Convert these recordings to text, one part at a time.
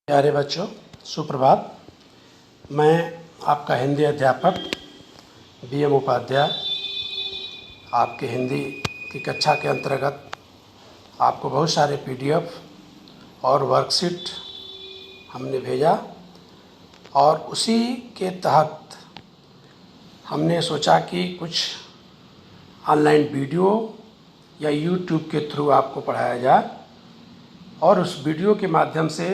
प्यारे बच्चों, सुप्रभात। मैं आपका हिंदी अध्यापक BM उपाध्याय आपके हिंदी की कक्षा के अंतर्गत आपको बहुत सारे PDF और वर्कशीट हमने भेजा और उसी के तहत हमने सोचा कि कुछ ऑनलाइन वीडियो या YouTube के थ्रू आपको पढ़ाया जाए और उस वीडियो के माध्यम से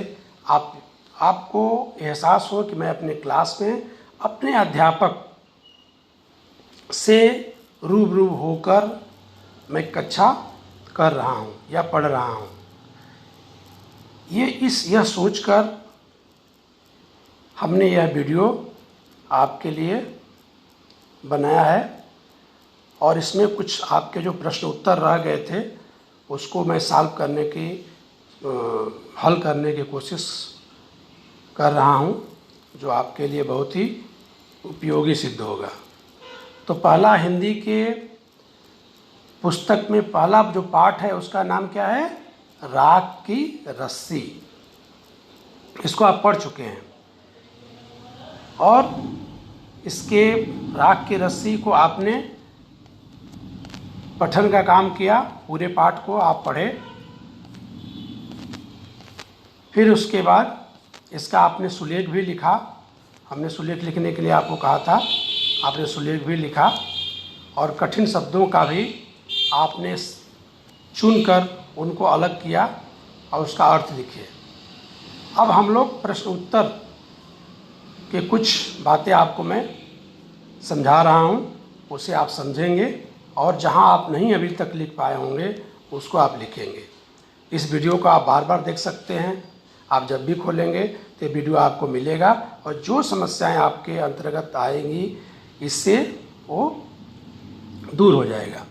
आपको एहसास हो कि मैं अपने क्लास में अपने अध्यापक से रूबरू होकर मैं कक्षा कर रहा हूँ या पढ़ रहा हूँ। यह सोचकर हमने यह वीडियो आपके लिए बनाया है और इसमें कुछ आपके जो प्रश्न उत्तर रह गए थे उसको मैं हल करने की कोशिश कर रहा हूँ, जो आपके लिए बहुत ही उपयोगी सिद्ध होगा। तो पहला हिंदी के पुस्तक में पहला जो पाठ है उसका नाम क्या है? राख की रस्सी। इसको आप पढ़ चुके हैं और इसके राख की रस्सी को आपने पठन का काम किया, पूरे पाठ को आप पढ़े। फिर उसके बाद इसका आपने सुलेख भी लिखा। हमने सुलेख लिखने के लिए आपको कहा था, आपने सुलेख भी लिखा और कठिन शब्दों का भी आपने चुनकर उनको अलग किया और उसका अर्थ लिखे। अब हम लोग प्रश्न उत्तर के कुछ बातें आपको मैं समझा रहा हूँ, उसे आप समझेंगे और जहाँ आप नहीं अभी तक लिख पाए होंगे उसको आप लिखेंगे। इस वीडियो को आप बार बार देख सकते हैं। आप जब भी खोलेंगे तो वीडियो आपको मिलेगा और जो समस्याएं आपके अंतर्गत आएंगी इससे वो दूर हो जाएगा।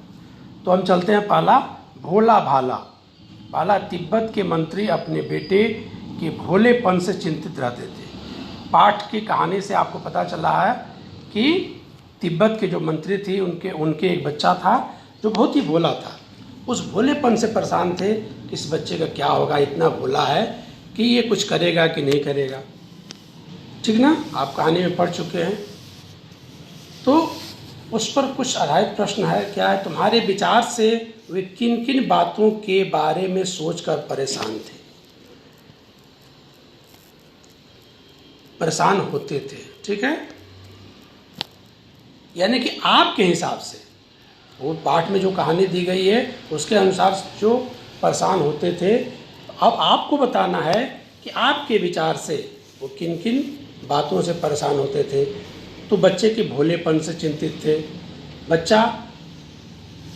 तो हम चलते हैं। पहला, भोला भाला। भाला तिब्बत के मंत्री अपने बेटे के भोलेपन से चिंतित रहते थे। पाठ की कहानी से आपको पता चला है कि तिब्बत के जो मंत्री थी उनके एक बच्चा था जो बहुत ही भोला था। उस भोलेपन से परेशान थे कि इस बच्चे का क्या होगा, इतना भोला है कि ये कुछ करेगा कि नहीं करेगा। ठीक ना, आप कहानी में पढ़ चुके हैं। तो उस पर कुछ आधारित प्रश्न है। क्या है? तुम्हारे विचार से वे किन किन बातों के बारे में सोचकर परेशान थे, परेशान होते थे। ठीक है, यानी कि आपके हिसाब से वो पाठ में जो कहानी दी गई है उसके अनुसार जो परेशान होते थे। अब आपको बताना है कि आपके विचार से वो किन किन बातों से परेशान होते थे। तो बच्चे के भोलेपन से चिंतित थे। बच्चा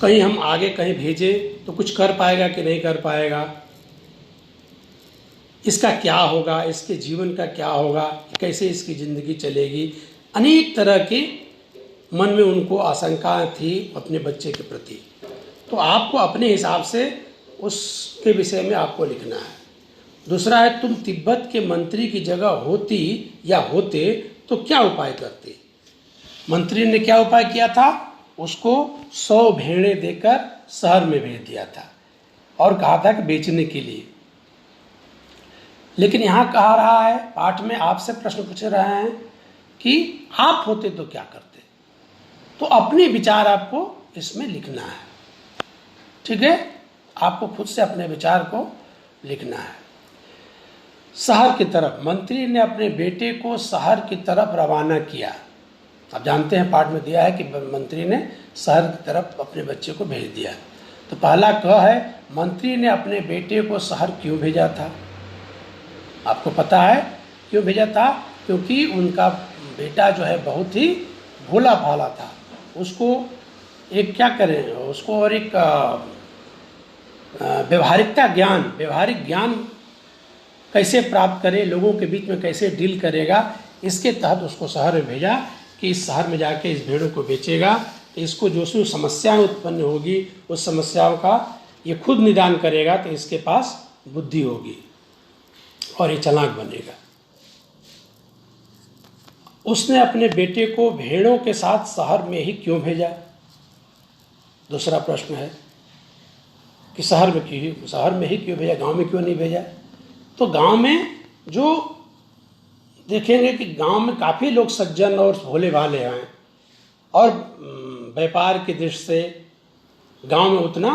कहीं हम आगे कहीं भेजें तो कुछ कर पाएगा कि नहीं कर पाएगा, इसका क्या होगा, इसके जीवन का क्या होगा, कैसे इसकी ज़िंदगी चलेगी। अनेक तरह के मन में उनको आशंकाएं थी अपने बच्चे के प्रति। तो आपको अपने हिसाब से उसके विषय में आपको लिखना है। दूसरा है, तुम तिब्बत के मंत्री की जगह होती या होते तो क्या उपाय करते? मंत्री ने क्या उपाय किया था? उसको 100 भेड़ें देकर शहर में भेज दिया था और कहा था कि बेचने के लिए। लेकिन यहाँ कहा रहा है, पाठ में आपसे प्रश्न पूछ रहे हैं कि आप होते तो क्या करते। तो अपने विचार आपको इसमें लिखना है। ठीक है, आपको खुद से अपने विचार को लिखना है। शहर की तरफ, मंत्री ने अपने बेटे को शहर की तरफ रवाना किया। आप जानते हैं पाठ में दिया है कि मंत्री ने शहर की तरफ अपने बच्चे को भेज दिया। तो पहला क है, मंत्री ने अपने बेटे को शहर क्यों भेजा था? आपको पता है क्यों भेजा था? क्योंकि उनका बेटा जो है बहुत ही भोला भाला था। उसको एक क्या करें, उसको और एक व्यवहारिक ज्ञान कैसे प्राप्त करे, लोगों के बीच में कैसे डील करेगा, इसके तहत उसको शहर में भेजा कि इस शहर में जाके इस भेड़ों को बेचेगा तो इसको जो समस्याएं उत्पन्न होगी उस समस्याओं का ये खुद निदान करेगा तो इसके पास बुद्धि होगी और ये चालाक बनेगा। उसने अपने बेटे को भेड़ों के साथ शहर में ही क्यों भेजा? दूसरा प्रश्न है कि शहर में ही क्यों भेजा, गांव में क्यों नहीं भेजा? तो गांव में जो देखेंगे कि गांव में काफ़ी लोग सज्जन और भोले भाले हैं और व्यापार की दृष्टि से गांव में उतना